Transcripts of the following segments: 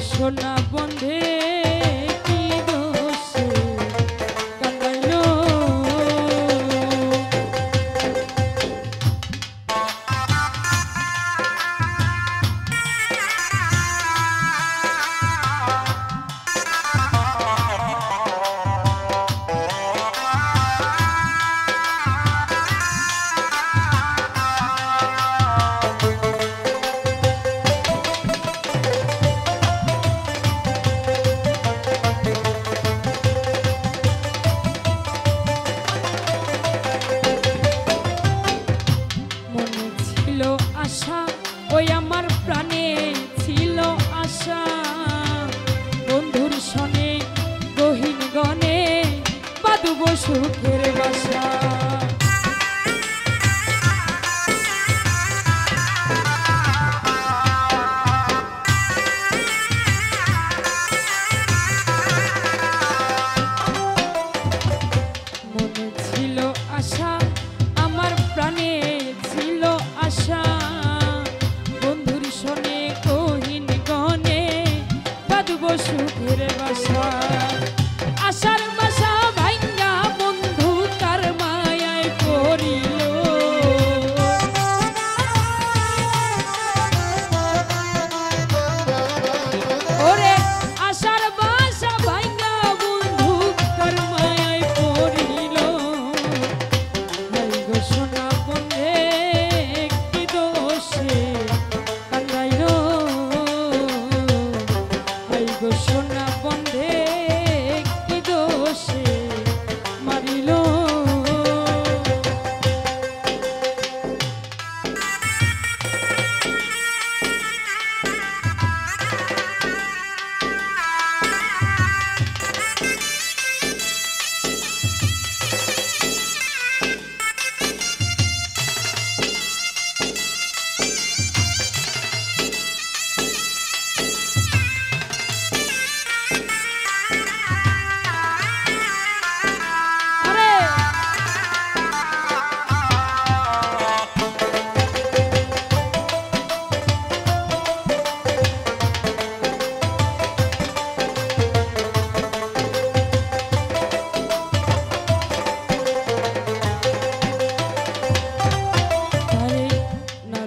সোনা বন্ধে কি দোষে কাঁদাইলো আশা ওই আমার প্রাণে ছিল আশা বন্ধুর সনে গহীন গনে বাঁধব সুখের বাসা মনে ছিল আশা আমার প্রাণে ছিল আশা সুখের বাসা আশার বাসা ভাঙ্গা বন্ধু তার মায়ায় পড়িল ওরে আশার বাসা ভাঙ্গা বন্ধু তার মায়ায় পড়িল গো সোনা বন্ধে কি দোষে কান্দাইল সোনা বন্ধে কি দোষে মারিল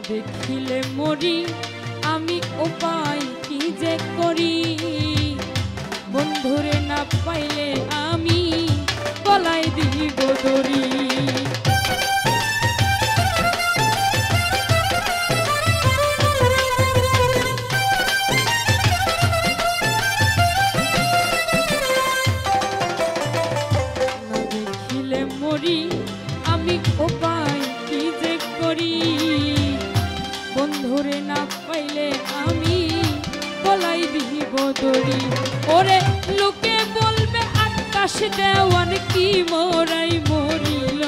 দেখিলে মরি আমি উপায় কি যে করি বন্ধুরে না পাইলে আমি গলায় দিব দড়ি না দেখিলে মরি আমি উপায় কি যে করি বন্ধুরে না পাইলে আমি গলায় দিব দড়ি ওরে লোকে বলবে আকাশ দেওয়ান কি মোরাই মরিল